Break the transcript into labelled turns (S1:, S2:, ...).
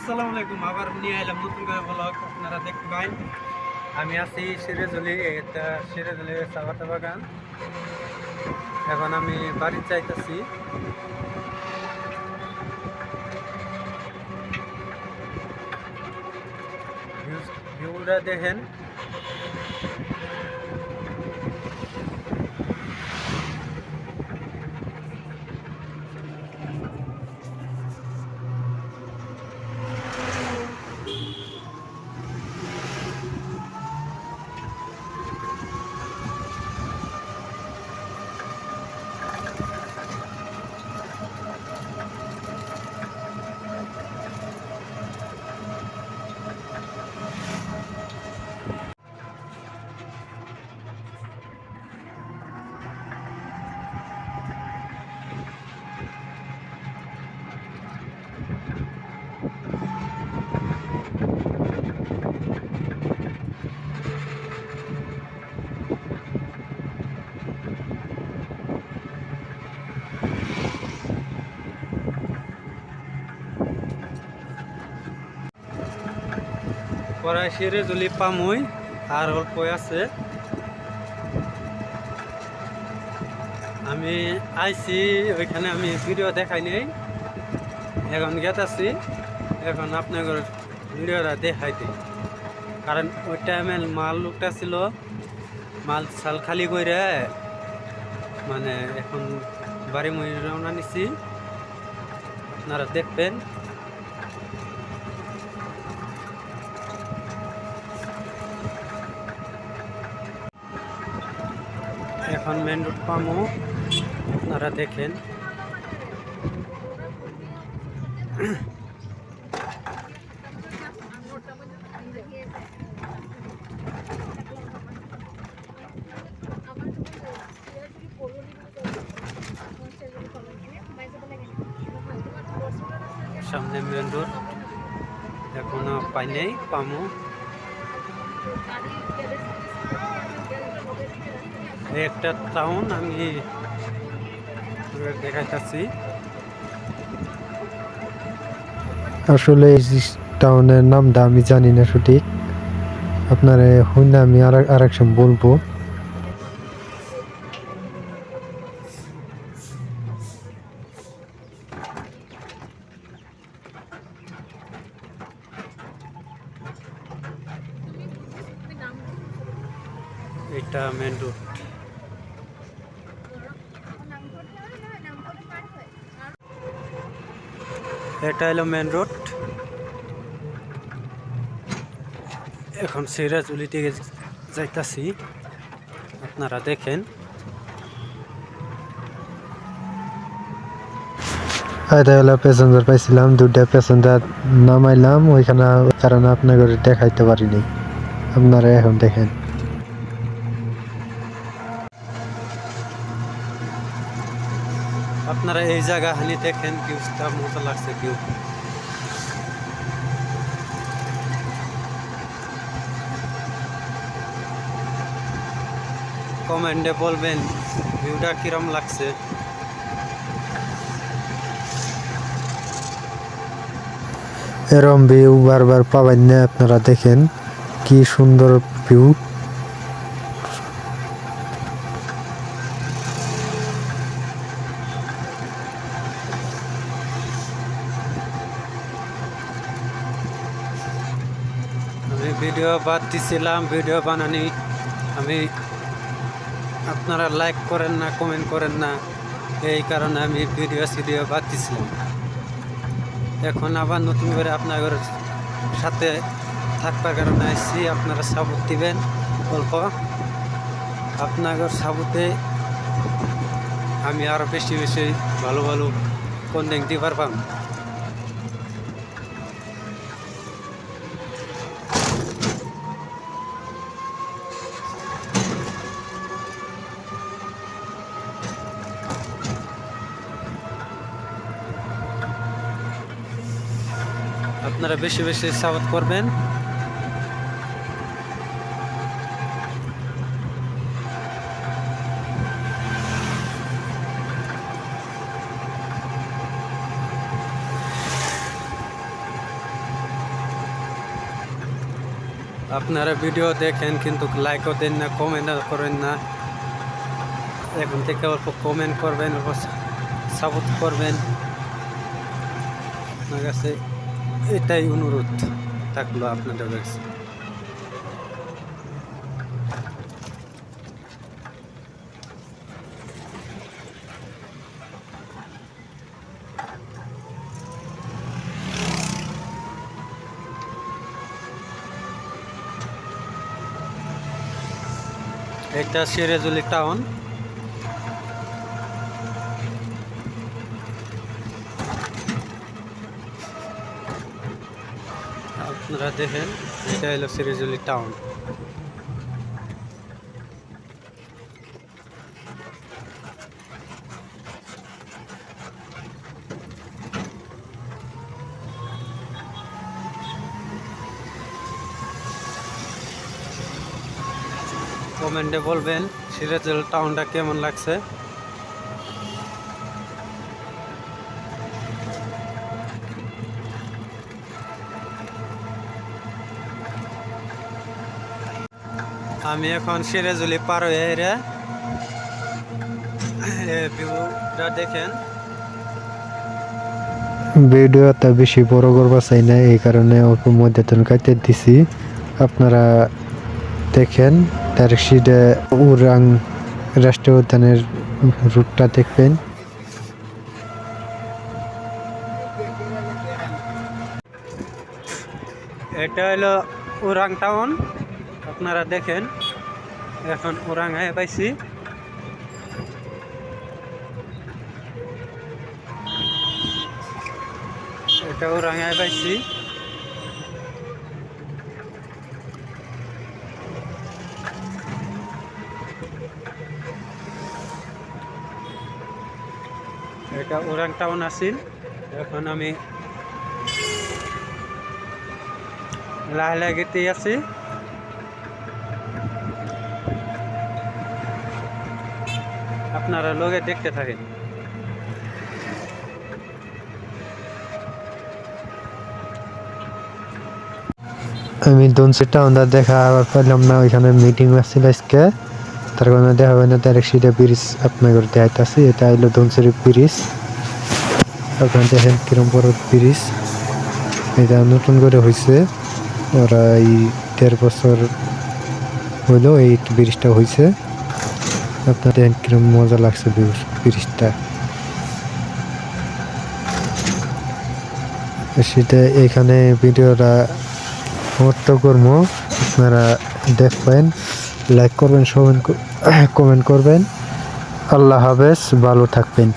S1: আসসালামু আলাইকুম। আবার নিয়ে এলাম নতুন করে ব্লগ। আপনারা দেখতে পাই আমি আছি সিরাজুলি, এটা সিরাজুলি চা পাতা বাগান। এখন আমি বাড়ি যাইতেছি। ভিউটা দেখেন। পরে সিরাজুলি পামুই আর অল্প আছে। আমি আইছি ওইখানে, আমি ভিডিও দেখাই নেই, এখন গেতাছি। এখন আপনাদের ভিডিওটা দেখাই দিই, কারণ ওই টাইমে মাল লোকটা ছিল, মাল সাল খালি করে মানে এখন বাড়ি মই রওনা নিছি। আপনারা দেখবেন। এখন মেন রোড পামো, আপনারা দেখেন। সামনে মেন রোড, এখনো পাই নাই, পামো। একটা টাউন আমি দেখাইতেছি।
S2: আসলে এই টাউনের নামটা আমি জানি না সঠিক, আপনারা শুনে আমি আরেক সময় বলবো।
S1: এটা মেন রোড। এটা হলো মেন রোড। এখন সিরাজুলি থেকে যাইতাছি, আপনারা দেখেন।
S2: এটা হলো প্যাসেঞ্জার পাইছিলাম, দুইটা প্যাসেঞ্জার নামাইলাম ওইখানে, কারণে আপনাদের দেখাইতে পারিনি। আপনারা এখন দেখেন।
S1: আপনারা এই জায়গা হানি দেখেন, ভিউটা মতো লাগছে। ভিউ কমেন্টে বলবেন ভিউটা কিরম লাগছে।
S2: এরম ভিউ বারবার পাবেন না, আপনারা দেখেন কি সুন্দর ভিউ।
S1: আমি ভিডিও বাদ দিছিলাম, ভিডিও বানানি আমি, আপনারা লাইক করেন না, কমেন্ট করেন না, এই কারণে আমি ভিডিও বাদ দিছিলাম। এখন আবার নতুন করে আপনাদের সাথে থাকবার কারণে আসছি। আপনারা সাপোর্ট দিবেন অল্প, আপনাদের সাপোর্টে আমি আরও বেশি বেশি ভালো ভালো কন্টেন্ট দিতে পারবাম। আপনারা বেশি বেশি সাপোর্ট করবেন। আপনারা ভিডিও দেখেন কিন্তু লাইকও দেন না, কমেন্টও করেন না। এখন থেকে অল্প কমেন্ট করবেন, অল্প সাপোর্ট করবেন। আপনার কাছে এটাই অনুরোধ থাকলো আপনাদের কাছে। এটা সিরাজুলি টাউন। আপনারা দেখেন, এটা হলো সিরাজুলি টাউন। কমেন্টে বলবেন সিরাজুল টাউনটা কেমন লাগছে। আমি এখন সিরাজুলি পার হয়ে ভিউটা দেখেন।
S2: ভিডিওটা বেশি বড় করবা চাই না, এই কারণে অল্প মধ্যে তুমি কাটতে দিছি। আপনারা দেখেন তারশিডে উরাং রাষ্ট্রীয় উদ্যানের রুটটা দেখবেন।
S1: এটা হলো উরাং টাউন। আপনারা দেখেন, এখন উরাং হয়ে পাইছি। এটা উরাং হয়ে পাইছি। এটা উরাং টাউন আছিল। এখন আমি লাহে লাহে গেতে আছি। আপনারা লোকে দেখতে থাকেন।
S2: আমি দনসি টাউনটা দেখা আবার পাইলাম না, ওইখানে মিটিং আসছিল আজকে, তার কারণে দেখা হয় না। তারশিডে ব্রিজ আপনাদের দেখাইতেছি। এটা হলো দনসির ব্রিজ। আপনারা দেখেন কিরম বড় ব্রিজ। এটা নতুন করে হয়েছে, ওরা এই 1.5 বছর হইলো এই ব্রিজটা হয়েছে। আপনার দেখেন কিরম মজা লাগছে ব্রিজটা। সেটা এখানে ভিডিওটা সমাপ্ত করবো। আপনারা দেখবেন, লাইক করবেন, কমেন্ট করবেন। আল্লাহ হাফেজ, ভালো থাকবেন।